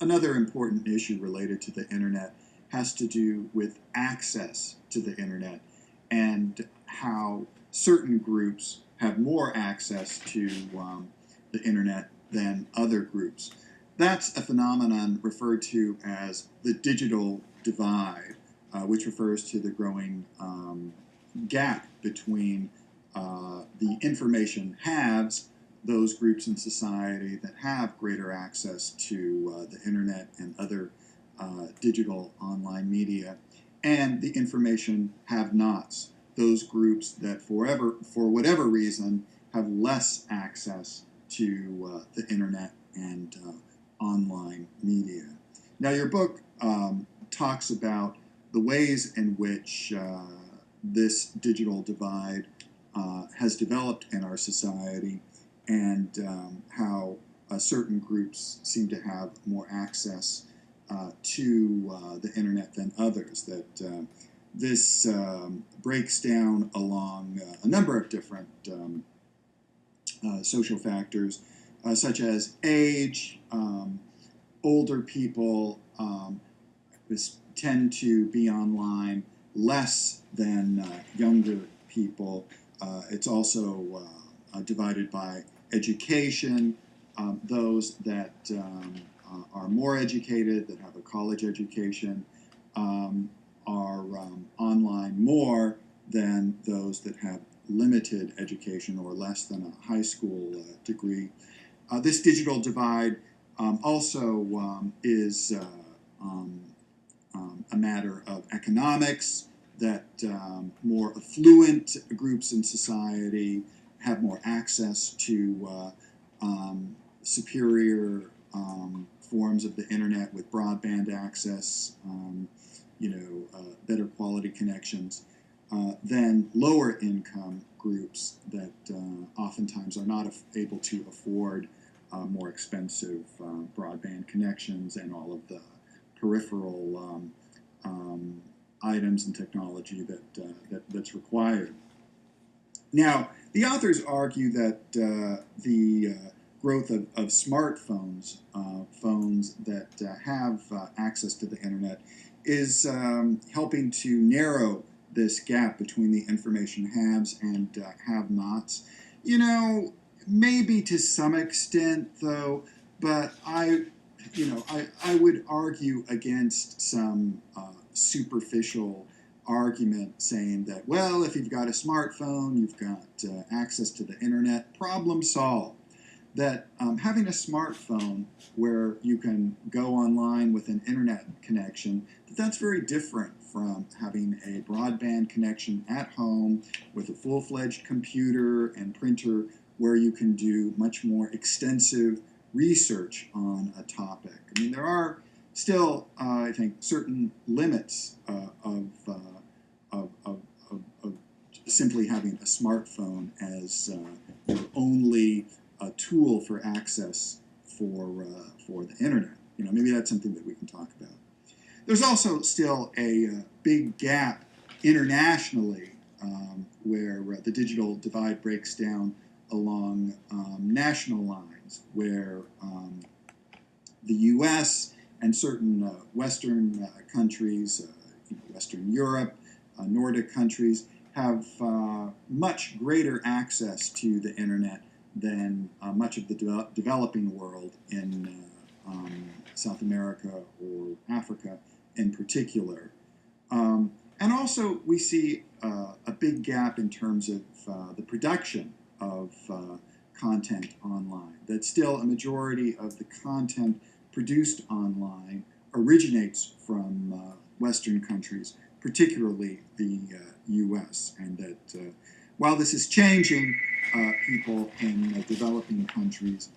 Another important issue related to the internet has to do with access to the internet and how certain groups have more access to the internet than other groups. That's a phenomenon referred to as the digital divide, which refers to the growing gap between the information haves, those groups in society that have greater access to the internet and other digital online media, and the information have-nots, those groups that for whatever reason, have less access to the internet and online media. Now, your book talks about the ways in which this digital divide has developed in our society, and how certain groups seem to have more access to the internet than others. That this breaks down along a number of different social factors, such as age. Older people tend to be online less than younger people. It's also divided by education. Those that are more educated, that have a college education, are online more than those that have limited education or less than a high school degree. This digital divide also is a matter of economics, that more affluent groups in society have more access to superior forms of the internet with broadband access, better quality connections, than lower income groups that oftentimes are not able to afford more expensive broadband connections and all of the peripheral items and technology that's required. Now, the authors argue that the growth of smartphones, phones that have access to the internet, is helping to narrow this gap between the information haves and have-nots. Maybe to some extent, though, but I would argue against some superficial argument saying that, well, if you've got a smartphone, you've got access to the internet, problem solved. That having a smartphone where you can go online with an internet connection, that's very different from having a broadband connection at home with a full-fledged computer and printer where you can do much more extensive research on a topic. I mean, there are still, I think, certain limits of simply having a smartphone as your only tool for access for the internet. Maybe that's something that we can talk about. There's also still a big gap internationally where the digital divide breaks down along national lines, where the U.S. and certain Western countries, Western Europe, Nordic countries, have much greater access to the internet than much of the developing world in South America or Africa in particular. And also we see a big gap in terms of the production of content online, that still a majority of the content produced online originates from Western countries, particularly the U.S., and that while this is changing, people in developing countries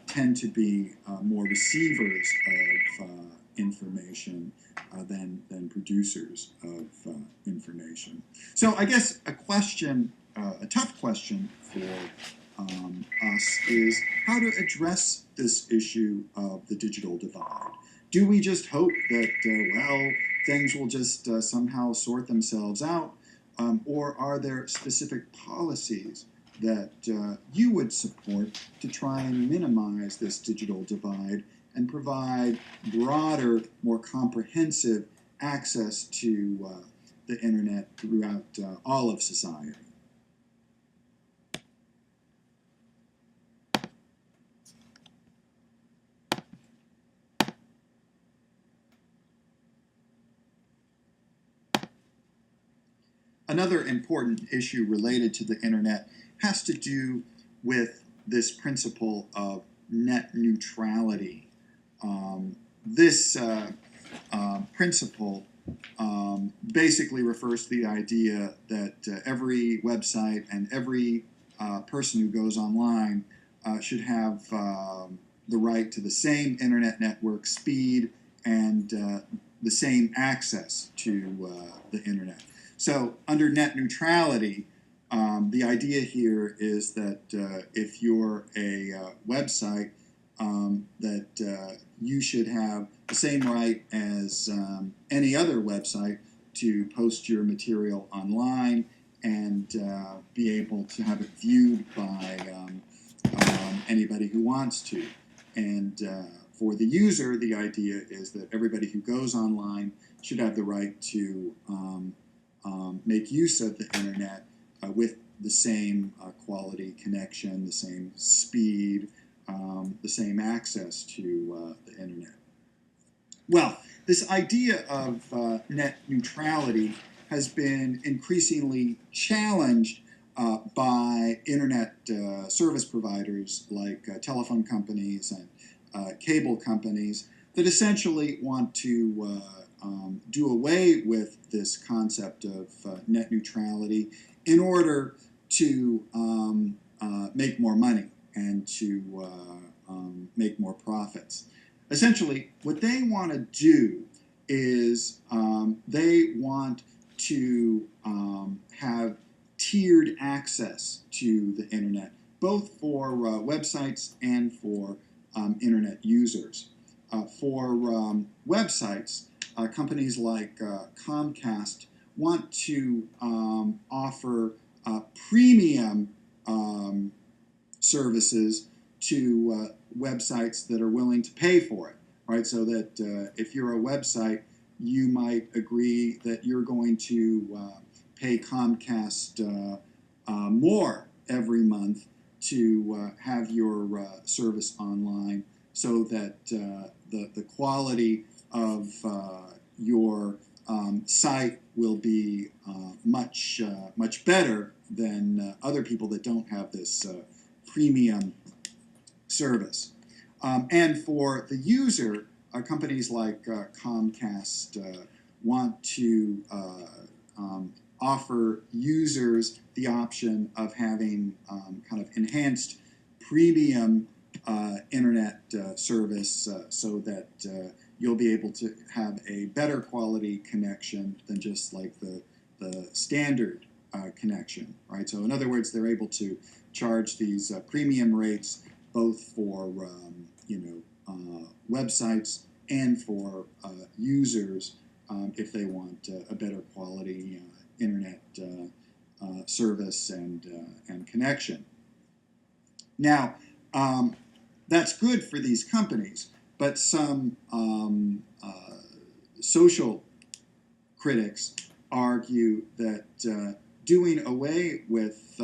tend to be more receivers of information than producers of information. So I guess a tough question for us is how to address this issue of the digital divide. Do we just hope that, things will just somehow sort themselves out, or are there specific policies that you would support to try and minimize this digital divide and provide broader, more comprehensive access to the internet throughout all of society. Another important issue related to the internet has to do with this principle of net neutrality. This principle basically refers to the idea that every website and every person who goes online should have the right to the same internet network speed and the same access to the internet. So under net neutrality, the idea here is that if you're a website, that you should have the same right as any other website to post your material online and be able to have it viewed by anybody who wants to. And for the user, the idea is that everybody who goes online should have the right to make use of the internet with the same quality connection, the same speed, the same access to the internet. Well, this idea of net neutrality has been increasingly challenged by internet service providers like telephone companies and cable companies that essentially want to do away with this concept of net neutrality in order to make more money and to make more profits. Essentially, what they want to do is they want to have tiered access to the internet, both for websites and for internet users. For websites, companies like Comcast want to offer premium services to websites that are willing to pay for it, right? So that if you're a website, you might agree that you're going to pay Comcast more every month to have your service online, so that the quality of your site will be much better than other people that don't have this premium service. And for the user, companies like Comcast want to offer users the option of having kind of enhanced premium internet service so that you'll be able to have a better quality connection than just like the standard connection, right? So in other words, they're able to charge these premium rates both for websites and for users if they want a better quality internet service and connection. Now, that's good for these companies, but some social critics argue that doing away with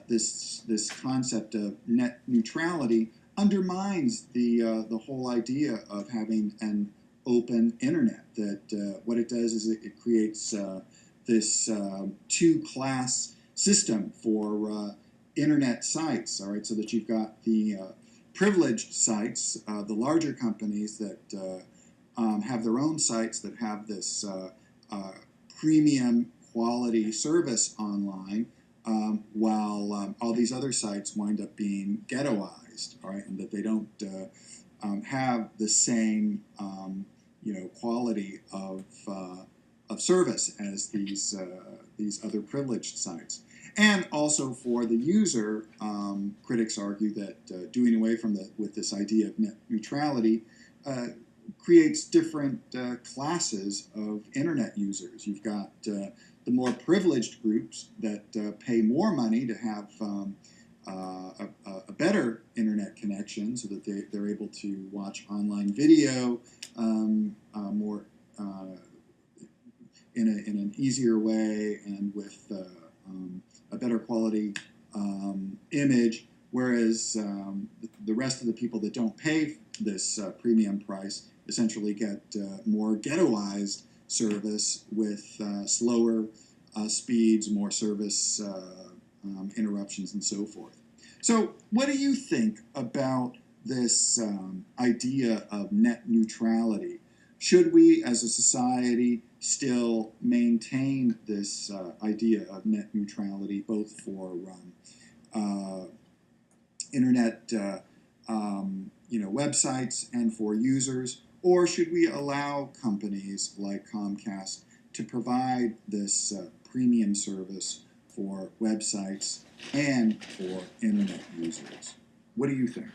this concept of net neutrality undermines the whole idea of having an open internet. That what it does is it creates this two-class system for internet sites. All right, so that you've got the privileged sites, the larger companies that have their own sites that have this premium quality service online, while all these other sites wind up being ghettoized, all right, and that they don't have the same quality of service as these other privileged sites. And also for the user, critics argue that doing away with this idea of net neutrality creates different classes of internet users. You've got the more privileged groups that pay more money to have a better internet connection so that they're able to watch online video more in an easier way and with a better quality image, whereas the rest of the people that don't pay this premium price essentially get more ghettoized service with slower speeds, more service interruptions, and so forth. So what do you think about this idea of net neutrality? Should we, as a society, still maintain this idea of net neutrality, both for internet, websites and for users, or should we allow companies like Comcast to provide this premium service for websites and for internet users? What do you think?